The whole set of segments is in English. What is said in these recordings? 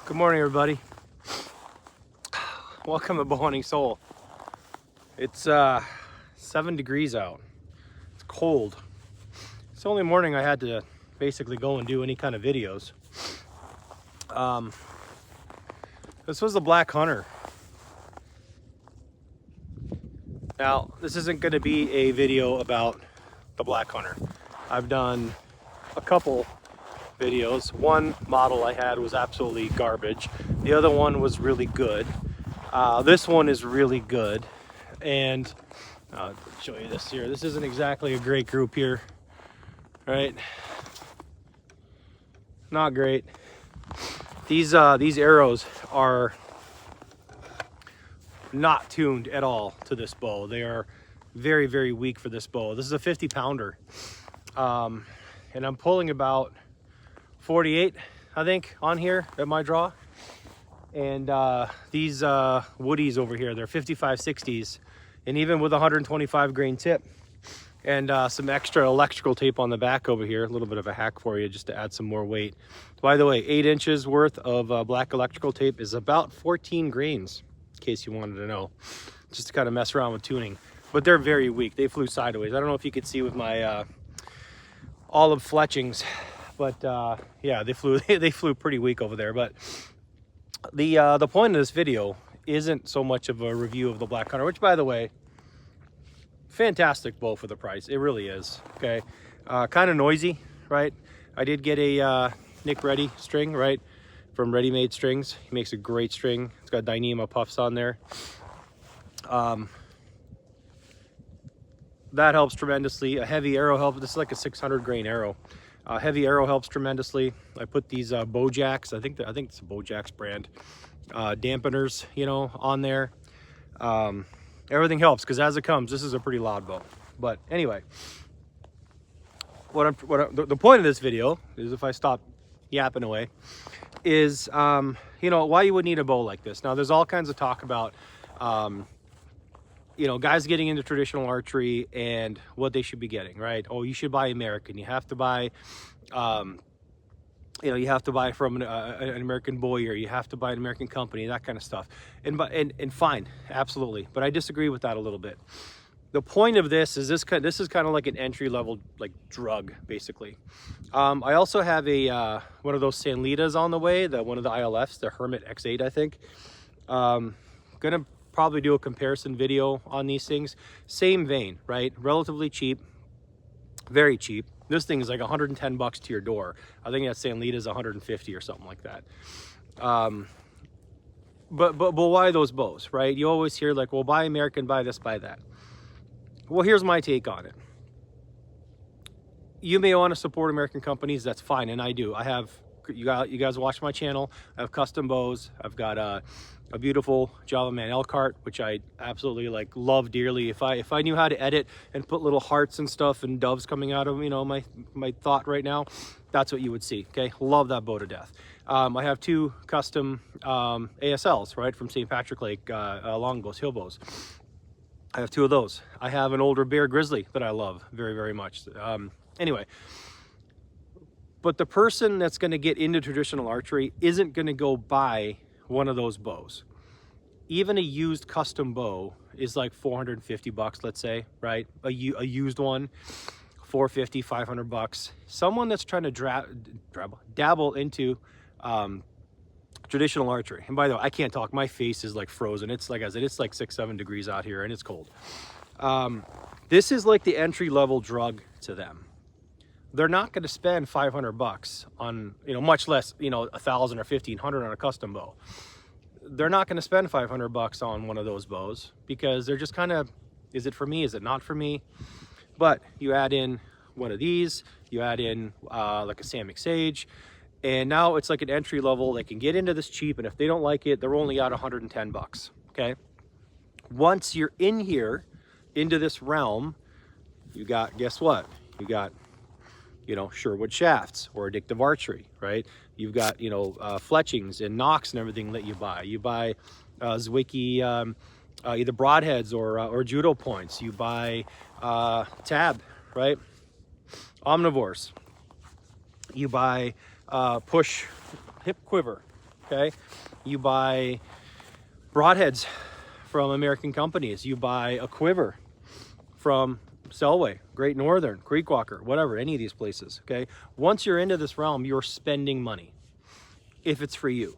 Good morning, everybody. Welcome to Bowhunting Soul. It's 7 degrees out. It's cold. It's the only morning I had to basically go and do any kind of videos. This was the Black Hunter. Now, this isn't going to be a video about the Black Hunter. I've done a couple videos. One model I had was absolutely garbage. The other one was really good. This one is really good, and I'll show you this here. This isn't exactly a great group here, right? Not great. These arrows are not tuned at all to this bow. They are very, very weak for this bow. This is a 50 pounder, and I'm pulling about 48, I think, on here at my draw. And these woodies over here, they're 55-60s, and even with a 125 grain tip and some extra electrical tape on the back over here, a little bit of a hack for you just to add some more weight. By the way, 8 inches worth of black electrical tape is about 14 grains, in case you wanted to know, just to kind of mess around with tuning. But they're very weak. They flew sideways. I don't know if you could see with my olive fletchings, but yeah, they flew pretty weak over there. But the point of this video isn't so much of a review of the Black Hunter, which, by the way, fantastic bow for the price. It really is. Okay, kind of noisy, right? I did get a Nick Reddy string, right, from Ready Made Strings. He makes a great string. It's got Dyneema puffs on there. That helps tremendously. A heavy arrow helps. This is like a 600 grain arrow. Heavy arrow helps tremendously. I put these Bowjacks, I think it's a Bowjacks brand, dampeners, you know, on there. Everything helps because as it comes, this is a pretty loud bow. But anyway, the point of this video is, if I stop yapping away, is you know, why you would need a bow like this. Now, there's all kinds of talk about you know, guys getting into traditional archery and what they should be getting, right? Oh, you should buy American. You have to buy, you know, you have to buy from an American Boyer. You have to buy an American company, that kind of stuff. And fine, absolutely. But I disagree with that a little bit. The point of this is this is kind of like an entry level like drug, basically. I also have a one of those Sanlitas on the way, one of the ILFs, the Hermit X8, I think. Gonna probably do a comparison video on these things. Same vein, right? Relatively cheap, very cheap. This thing is like 110 bucks to your door. I think that Sanlita is 150 or something like that. But why those bows, right? You always hear like, well, buy American, buy this, buy that. Well, here's my take on it. You may want to support American companies, that's fine, and I do. I have, you guys watch my channel, I have custom bows. I've got a beautiful Java Man Elkhart, which I absolutely like, love dearly. If I knew how to edit and put little hearts and stuff and doves coming out of, you know, my thought right now, that's what you would see. Okay, love that bow to death. I have 2 custom ASLs, right, from St. Patrick Lake, longbows, hill bows. I have 2 of those. I have an older Bear Grizzly that I love very, very much. Anyway, but the person that's going to get into traditional archery isn't going to go buy one of those bows. Even a used custom bow is like 450 bucks, let's say, right? A used one, 450, 500 bucks. Someone that's trying to dabble into traditional archery. And by the way, I can't talk. My face is like frozen. It's like I said, it's like 6-7 degrees out here and it's cold. This is like the entry level drug to them. They're not going to spend 500 bucks on, you know, much less, you know, 1,000 or 1,500 on a custom bow. They're not going to spend 500 bucks on one of those bows because they're just kind of, is it for me? Is it not for me? But you add in one of these, you add in like a Samick Sage, and now it's like an entry level. They can get into this cheap, and if they don't like it, they're only at 110 bucks. Okay. Once you're in here, into this realm, you got, guess what? You got, you know, Sherwood shafts or Addictive Archery, right? You've got, you know, fletchings and nocks and everything that you buy. You buy Zwicky, either broadheads or judo points. You buy tab, right? Omnivores. You buy push hip quiver, okay? You buy broadheads from American companies. You buy a quiver from Selway, Great Northern, Creekwalker, whatever, any of these places, okay? Once you're into this realm, you're spending money if it's for you.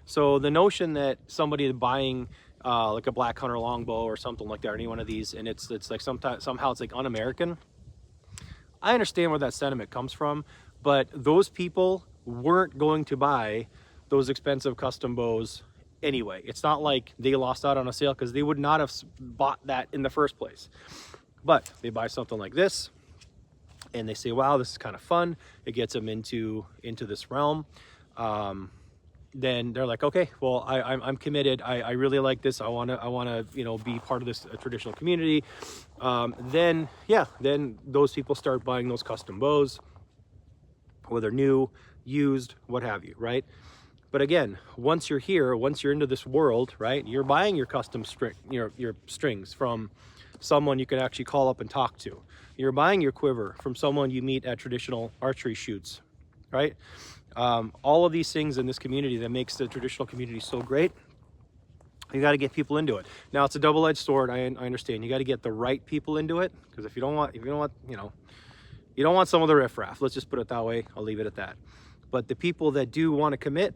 So the notion that somebody buying like a Black Hunter Longbow or something like that, or any one of these, and it's like somehow it's like un-American, I understand where that sentiment comes from, but those people weren't going to buy those expensive custom bows anyway. It's not like they lost out on a sale, because they would not have bought that in the first place. But they buy something like this and they say, wow, this is kind of fun. It gets them into this realm. Then they're like, okay, well, I'm committed. I really like this. I want to, you know, be part of this traditional community. Then those people start buying those custom bows, whether new, used, what have you, right? But again, once you're here, once you're into this world, right, you're buying your custom string, your strings from someone you can actually call up and talk to. You're buying your quiver from someone you meet at traditional archery shoots, right? All of these things in this community that makes the traditional community so great, you got to get people into it. Now, it's a double-edged sword. I understand. You got to get the right people into it, because if you don't want, you don't want some of the riffraff. Let's just put it that way. I'll leave it at that. But the people that do want to commit,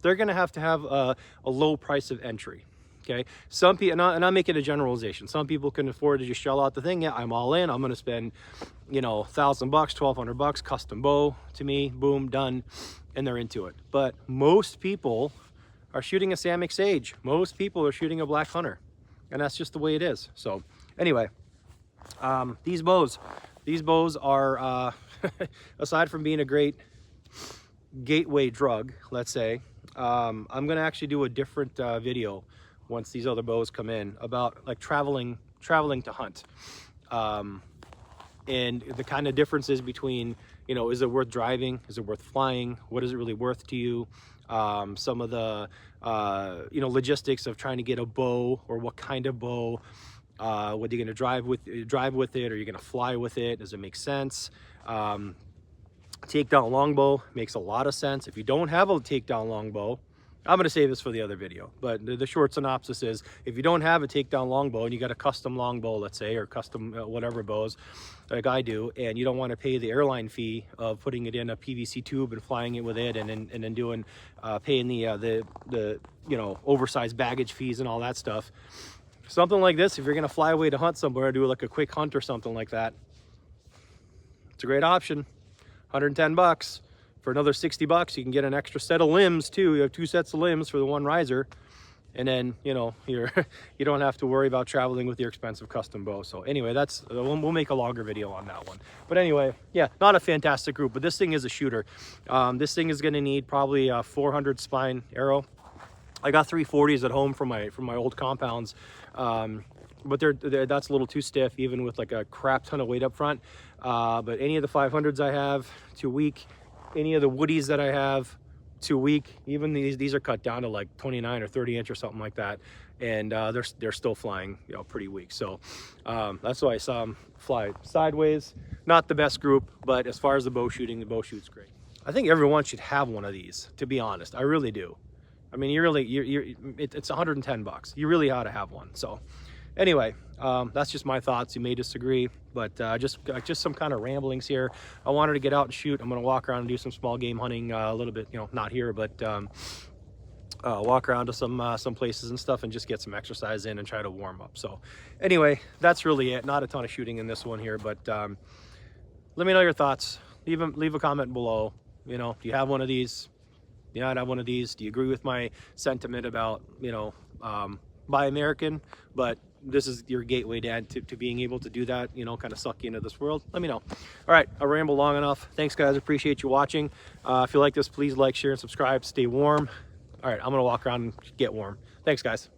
they're going to have a low price of entry. Okay, some people, and I'm making a generalization. Some people can afford to just shell out the thing. Yeah, I'm all in. I'm going to spend, you know, $1,000, $1,200, custom bow to me, boom, done, and they're into it. But most people are shooting a Samick Sage. Most people are shooting a Black Hunter, and that's just the way it is. So, anyway, these bows are, aside from being a great gateway drug, let's say, I'm going to actually do a different video once these other bows come in about like traveling to hunt, and the kind of differences between, you know, is it worth driving, is it worth flying, what is it really worth to you, some of the you know, logistics of trying to get a bow, or what kind of bow, what are you going to drive with it, or you're going to fly with it, does it make sense? Takedown longbow makes a lot of sense. If you don't have a takedown longbow, I'm going to save this for the other video, but the short synopsis is, if you don't have a takedown longbow and you got a custom longbow, let's say, or custom whatever bows like I do, and you don't want to pay the airline fee of putting it in a PVC tube and flying it with it, and then doing paying the you know, oversized baggage fees and all that stuff, something like this, if you're going to fly away to hunt somewhere, do like a quick hunt or something like that, it's a great option. $110. For another $60, you can get an extra set of limbs too. You have 2 sets of limbs for the one riser, and then, you know, you don't have to worry about traveling with your expensive custom bow. So anyway, that's we'll make a longer video on that one. But anyway, yeah, not a fantastic group, but this thing is a shooter. This thing is going to need probably a 400 spine arrow. I got 340s at home from my old compounds, but that's a little too stiff, even with like a crap ton of weight up front. But any of the 500s I have, too weak. Any of the woodies that I have, too weak. Even these are cut down to like 29 or 30 inch or something like that, and they're still flying, you know, pretty weak. So that's why I saw them fly sideways. Not the best group, but as far as the bow shooting, the bow shoot's great. I think everyone should have one of these, to be honest. I really do. I mean, it's $110. You really ought to have one. So anyway, that's just my thoughts. You may disagree, but just some kind of ramblings here. I wanted to get out and shoot. I'm going to walk around and do some small game hunting a little bit, you know, not here, but walk around to some places and stuff, and just get some exercise in and try to warm up. So anyway, that's really it. Not a ton of shooting in this one here, but let me know your thoughts. Leave a comment below. You know, do you have one of these? Do you not have one of these? Do you agree with my sentiment about, you know, buy American, but this is your gateway to being able to do that, you know, kind of suck you into this world? Let me know. All right, I rambled long enough. Thanks, guys. Appreciate you watching. If you like this, please like, share, and subscribe. Stay warm. All right, I'm going to walk around and get warm. Thanks, guys.